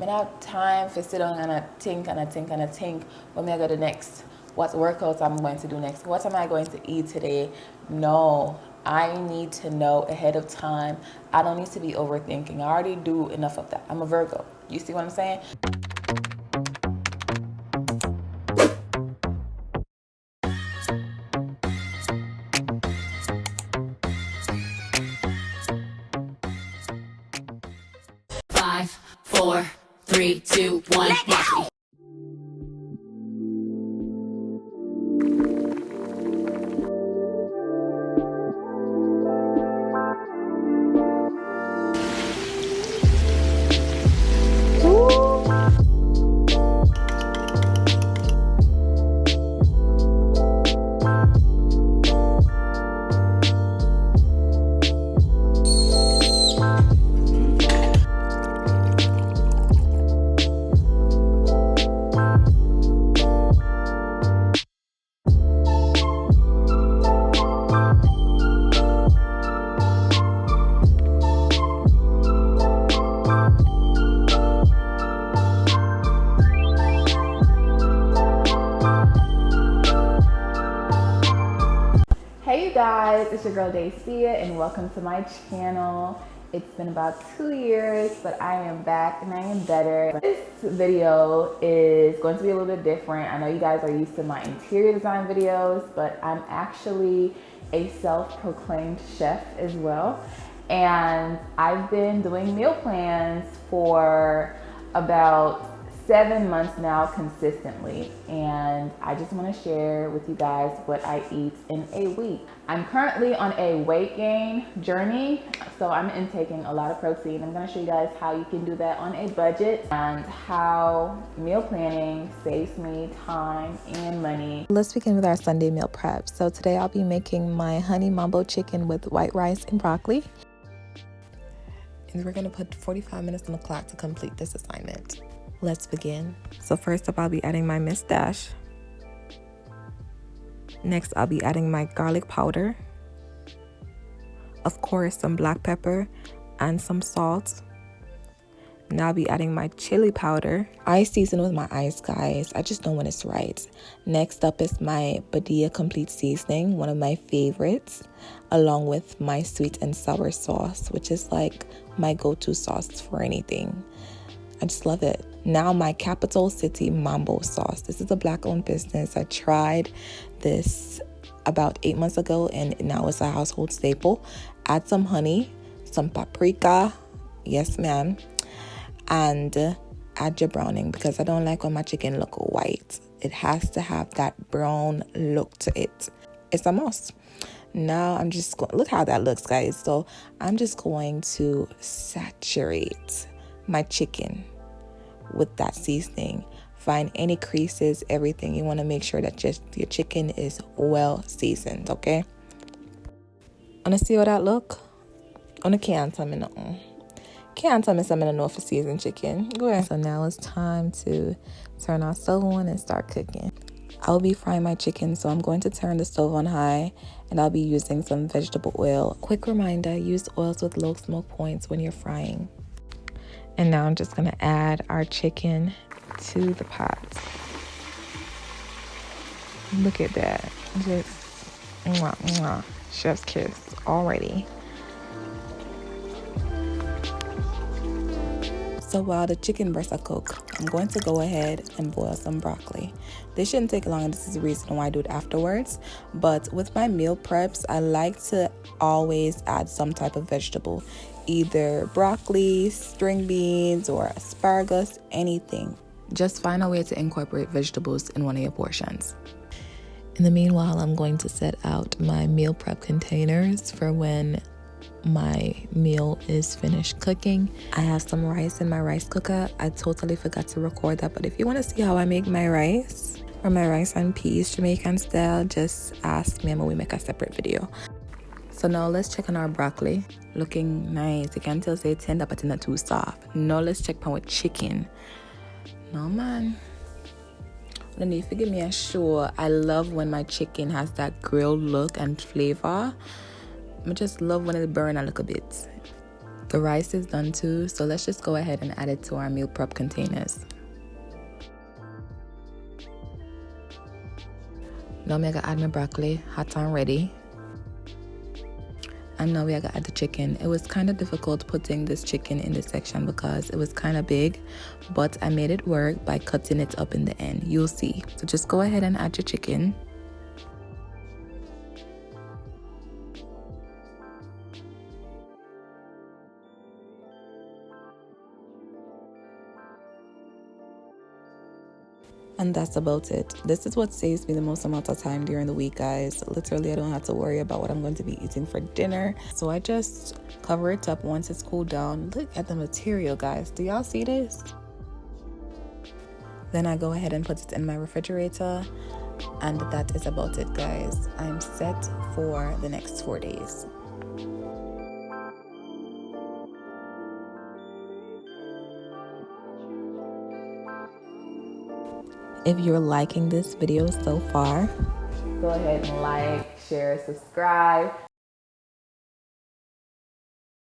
I have time for sit down and I think when I go to next, what workouts I'm going to do next, what am I going to eat today. No, I need to know ahead of time. I don't need to be overthinking. I already do enough of that. I'm a Virgo. You see what I'm saying? Five, four, three, two, one, watch me. Hey you guys, it's your girl 𝓔𝓶𝓪𝓲𝓵 and welcome to my channel. It's been about 2 years, but I am back and I am better. This video is going to be a little bit different. I know you guys are used to my interior design videos, but I'm actually a self-proclaimed chef as well. And I've been doing meal plans for about 7 months now consistently, and I just want to share with you guys what I eat in a week. I'm currently on a weight gain journey, so I'm intaking a lot of protein. I'm going to show you guys how you can do that on a budget and how meal planning saves me time and money. Let's begin with our Sunday meal prep. So today I'll be making my honey mambo chicken with white rice and broccoli. And we're going to put 45 minutes on the clock to complete this assignment. Let's begin. So first up, I'll be adding my mustache. Next, I'll be adding my garlic powder. Of course, some black pepper and some salt. Now I'll be adding my chili powder. I season with my eyes, guys. I just know when it's right. Next up is my 𝓔𝓶𝓪𝓲𝓵 complete seasoning, one of my favorites, along with my sweet and sour sauce, which is like my go-to sauce for anything. I just love it. Now my Capital City Mambo sauce. This is a Black-owned business. I tried this about 8 months ago and now it's a household staple. Add some honey, some paprika, yes ma'am, and add your browning because I don't like when my chicken look white. It has to have that brown look to it. It's a must. Now I'm just going, look how that looks, guys. So I'm just going to saturate my chicken with that seasoning. Find any creases, everything. You want to make sure that just your chicken is well seasoned, okay? Wanna see how that look? On can't tell me nothing. Can't tell me something to know for seasoned chicken. Go ahead. So now it's time to turn our stove on and start cooking. I'll be frying my chicken, so I'm going to turn the stove on high and I'll be using some vegetable oil. Quick reminder, use oils with low smoke points when you're frying. And now I'm just gonna add our chicken to the pot. Look at that, just mwah, mwah, chef's kiss already. So while the chicken breasts are cooked, I'm going to go ahead and boil some broccoli. This shouldn't take long, this is the reason why I do it afterwards. But with my meal preps, I like to always add some type of vegetable. Either broccoli, string beans, or asparagus, anything. Just find a way to incorporate vegetables in one of your portions. In the meanwhile, I'm going to set out my meal prep containers for when my meal is finished cooking. I have some rice in my rice cooker. I totally forgot to record that, but if you want to see how I make my rice or my rice and peas Jamaican style, just ask me and we make a separate video. So now let's check on our broccoli. Looking nice. You can tell say tender but not too soft. Now let's check on with chicken. No man. Then if you give me a show, I love when my chicken has that grilled look and flavor. I just love when it burns a little bit. The rice is done too, so let's just go ahead and add it to our meal prep containers. Now I'm gonna add my broccoli, hot and ready. And now we gotta add the chicken. It was kind of difficult putting this chicken in this section because it was kind of big, but I made it work by cutting it up in the end. You'll see. So just go ahead and add your chicken. And that's about it. This is what saves me the most amount of time during the week, guys. Literally, I don't have to worry about what I'm going to be eating for dinner. So I just cover it up once it's cooled down. Look at the material, guys. Do y'all see this? Then I go ahead and put it in my refrigerator. And that is about it, guys. I'm set for the next 4 days. If you're liking this video so far, go ahead and like, share, subscribe.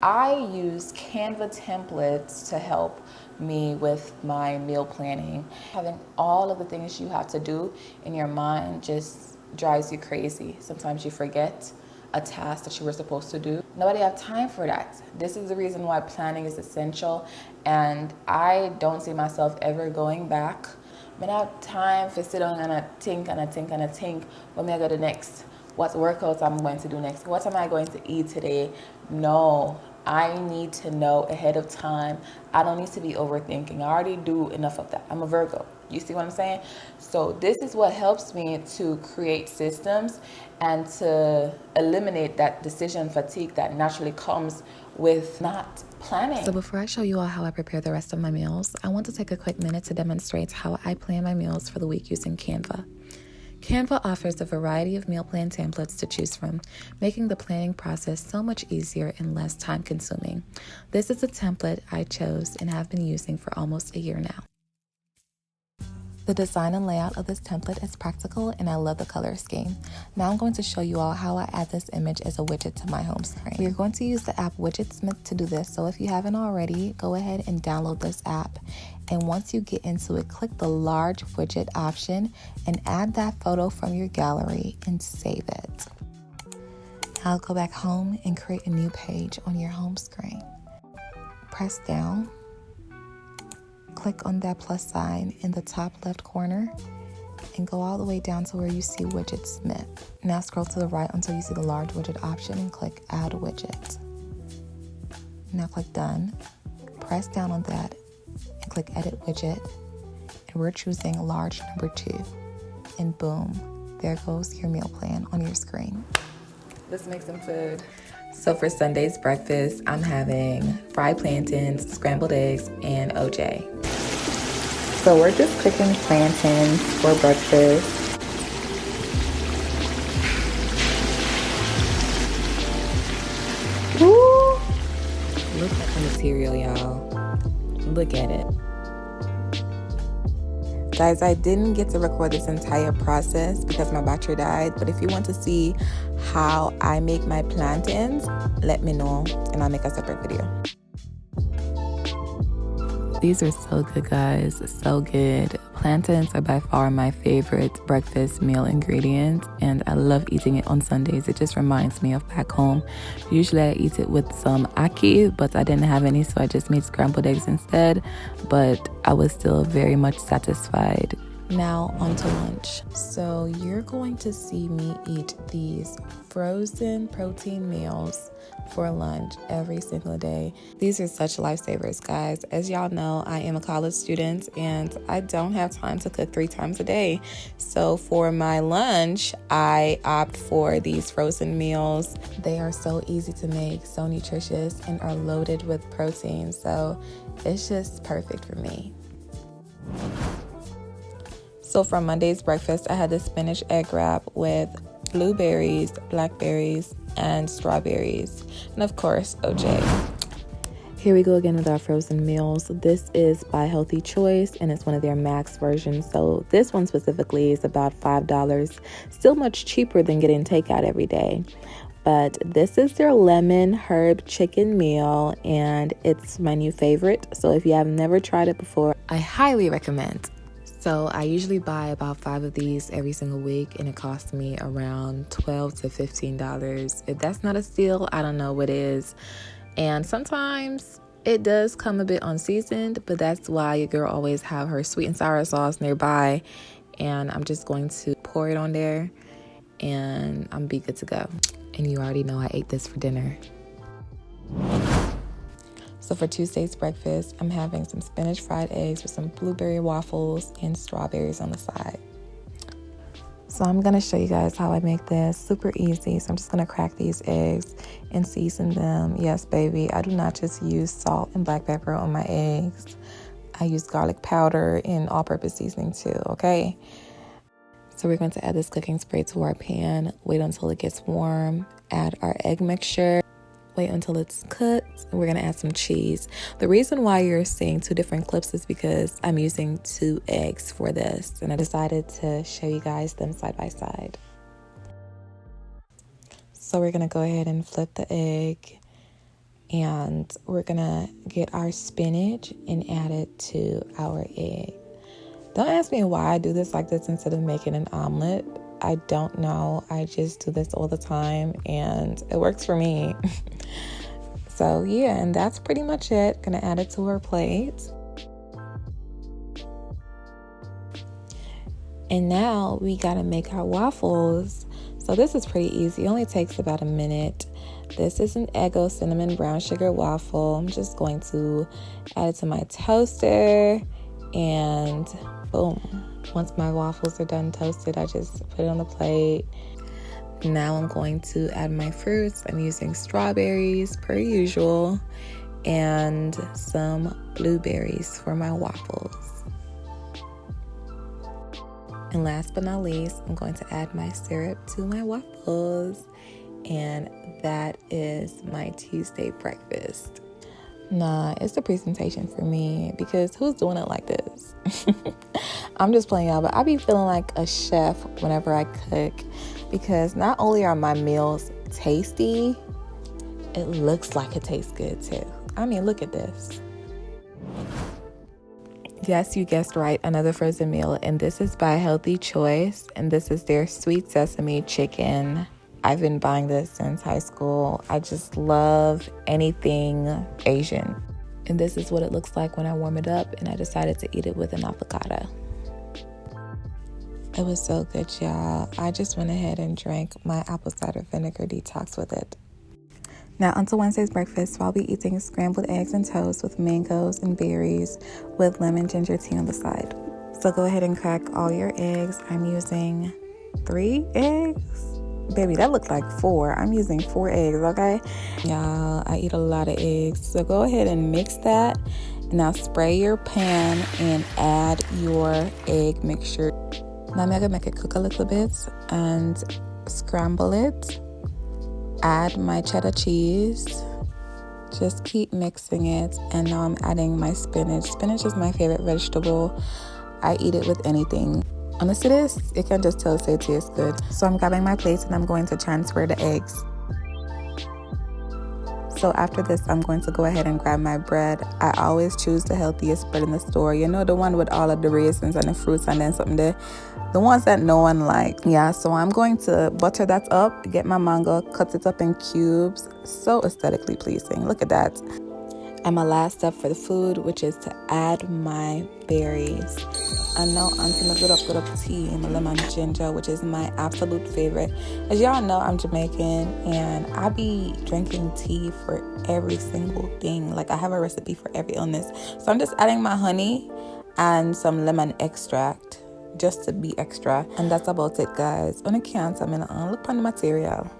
I use Canva templates to help me with my meal planning. Having all of the things you have to do in your mind just drives you crazy. Sometimes you forget a task that you were supposed to do. Nobody have time for that. This is the reason why planning is essential, and I don't see myself ever going back. I don't have time for sit down and I think when I go to next, what workouts I'm going to do next, what am I going to eat today? No, I need to know ahead of time. I don't need to be overthinking. I already do enough of that. I'm a Virgo. You see what I'm saying? So this is what helps me to create systems and to eliminate that decision fatigue that naturally comes with not planning. So before I show you all how I prepare the rest of my meals, I want to take a quick minute to demonstrate how I plan my meals for the week using Canva. Canva offers a variety of meal plan templates to choose from, making the planning process so much easier and less time consuming. This is a template I chose and have been using for almost a year now. The design and layout of this template is practical and I love the color scheme. Now I'm going to show you all how I add this image as a widget to my home screen. We're going to use the app Widgetsmith to do this, so if you haven't already, go ahead and download this app. And once you get into it, click the large widget option and add that photo from your gallery and save it. Now go back home and create a new page on your home screen. Press down. Click on that plus sign in the top left corner and go all the way down to where you see Widgetsmith. Now scroll to the right until you see the large widget option and click add widget. Now click done. Press down on that and click edit widget. And we're choosing large number 2. And boom, there goes your meal plan on your screen. Let's make some food. So for Sunday's breakfast, I'm having fried plantains, scrambled eggs, and OJ. So we're just cooking plantains for breakfast. Woo! Look at the material, y'all. Look at it. Guys, I didn't get to record this entire process because my battery died, but if you want to see how I make my plantains, let me know and I'll make a separate video. These are so good, guys, so good. Plantains are by far my favorite breakfast meal ingredient, and I love eating it on Sundays. It just reminds me of back home. Usually I eat it with some ackee, but I didn't have any, so I just made scrambled eggs instead, but I was still very much satisfied. Now on to lunch. So you're going to see me eat these frozen protein meals for lunch every single day. These are such lifesavers, guys. As y'all know, I am a college student and I don't have time to cook 3 times a day. So for my lunch, I opt for these frozen meals. They are so easy to make, so nutritious, and are loaded with protein. So it's just perfect for me. So for Monday's breakfast, I had the spinach egg wrap with blueberries, blackberries, and strawberries, and of course OJ. Here we go again with our frozen meals. This is by Healthy Choice and it's one of their max versions, so this one specifically is about $5, still much cheaper than getting takeout every day. but this is their lemon herb chicken meal, and it's my new favorite. So if you have never tried it before, I highly recommend. So I usually buy about 5 of these every single week, and it costs me around $12 to $15. If that's not a steal, I don't know what is. And sometimes it does come a bit unseasoned, but that's why your girl always have her sweet and sour sauce nearby. And I'm just going to pour it on there, and I'm be good to go. And you already know I ate this for dinner. So for Tuesday's breakfast, I'm having some spinach fried eggs with some blueberry waffles and strawberries on the side. So I'm gonna show you guys how I make this. Super easy. So I'm just gonna crack these eggs and season them. Yes, baby, I do not just use salt and black pepper on my eggs. I use garlic powder and all-purpose seasoning too, okay? So we're going to add this cooking spray to our pan, wait until it gets warm, add our egg mixture, wait until it's cooked, and we're gonna add some cheese. The reason why you're seeing 2 different clips is because I'm using 2 eggs for this, and I decided to show you guys them side by side. So we're gonna go ahead and flip the egg, and we're gonna get our spinach and add it to our egg. Don't ask me why I do this like this instead of making an omelet. I don't know. I just do this all the time, and it works for me. So yeah, and that's pretty much it. Gonna add it to our plate. And now we gotta make our waffles. So this is pretty easy. It only takes about a minute. This is an Eggo cinnamon brown sugar waffle. I'm just going to add it to my toaster, and boom. Once my waffles are done toasted, I just put it on the plate. Now I'm going to add my fruits. I'm using strawberries per usual, and some blueberries for my waffles. And last but not least, I'm going to add my syrup to my waffles. And that is my Tuesday breakfast. Nah, it's the presentation for me, because who's doing it like this? I'm just playing y'all, but I be feeling like a chef whenever I cook, because not only are my meals tasty, it looks like it tastes good too. I mean, look at this. Yes, you guessed right, another frozen meal, and this is by Healthy Choice, and this is their sweet sesame chicken. I've been buying this since high school. I just love anything Asian. And this is what it looks like when I warm it up, and I decided to eat it with an avocado. It was so good, y'all. I just went ahead and drank my apple cider vinegar detox with it. Now, onto Wednesday's breakfast. So I'll be eating scrambled eggs and toast with mangoes and berries with lemon ginger tea on the side. So go ahead and crack all your eggs. I'm using 3 eggs. Baby, that looked like 4. I'm using 4 eggs, okay? Y'all, I eat a lot of eggs. So go ahead and mix that. Now spray your pan and add your egg mixture. Now I'm gonna make it cook a little bit and scramble it. Add my cheddar cheese. Just keep mixing it. And now I'm adding my spinach. Spinach is my favorite vegetable. I eat it with anything. Honestly, you can just tell it tastes good. So I'm grabbing my plate and I'm going to transfer the eggs. So after this, I'm going to go ahead and grab my bread. I always choose the healthiest bread in the store. You know, the one with all of the raisins and the fruits and then something there. The ones that no one likes. Yeah, so I'm going to butter that up, get my mango, cut it up in cubes. So aesthetically pleasing. Look at that. And my last step for the food, which is to add my berries. And now I'm gonna put up tea and lemon ginger, which is my absolute favorite. As y'all know, I'm Jamaican, and I be drinking tea for every single thing. Like, I have a recipe for every illness. So I'm just adding my honey and some lemon extract just to be extra. And that's about it, guys. On a count, I'm gonna look on the material.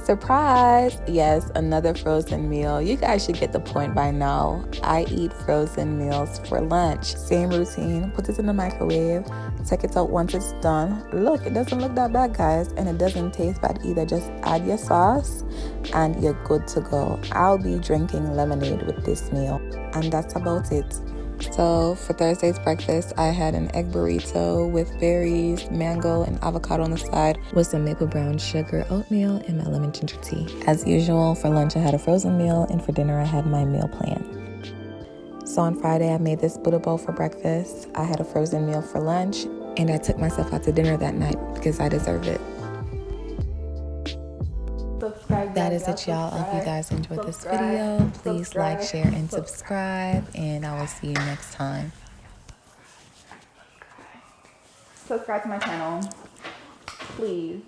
Surprise! Yes, another frozen meal. You guys should get the point by now. I eat frozen meals for lunch. Same routine. Put this in the microwave. Take it out once it's done. Look, it doesn't look that bad, guys. And it doesn't taste bad either. Just add your sauce and you're good to go. I'll be drinking lemonade with this meal. And that's about it. So for Thursday's breakfast, I had an egg burrito with berries, mango, and avocado on the side with some maple brown sugar oatmeal and my lemon ginger tea. As usual, for lunch I had a frozen meal, and for dinner I had my meal plan. So on Friday I made this Buddha bowl for breakfast. I had a frozen meal for lunch, and I took myself out to dinner that night because I deserve it. Subscribe, That guys, is it, y'all. I hope you guys enjoyed this video. Please like, share, and subscribe, and I will see you next time. Subscribe to my channel, please.